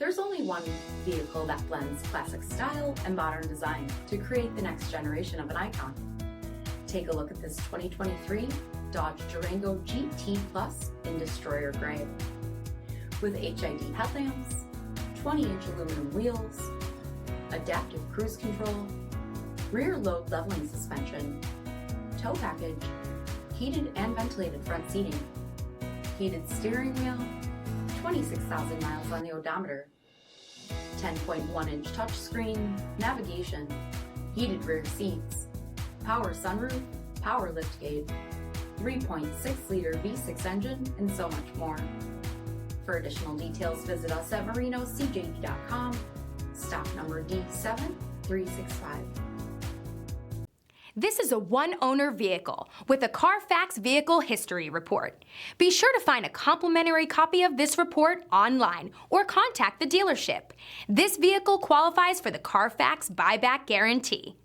There's only one vehicle that blends classic style and modern design to create the next generation of an icon. Take a look at this 2023 Dodge Durango GT Plus in Destroyer Gray. With HID headlamps, 20-inch aluminum wheels, adaptive cruise control, rear load leveling suspension, tow package, heated and ventilated front seating, heated steering wheel, 26,000 miles on the odometer, 10.1-inch touchscreen, navigation, heated rear seats, power sunroof, power liftgate, 3.6-liter V6 engine, and so much more. For additional details, visit us at marinocjd.com, stock number D7365. This is a one-owner vehicle with a CARFAX Vehicle History Report. Be sure to find a complimentary copy of this report online or contact the dealership. This vehicle qualifies for the CARFAX Buyback Guarantee.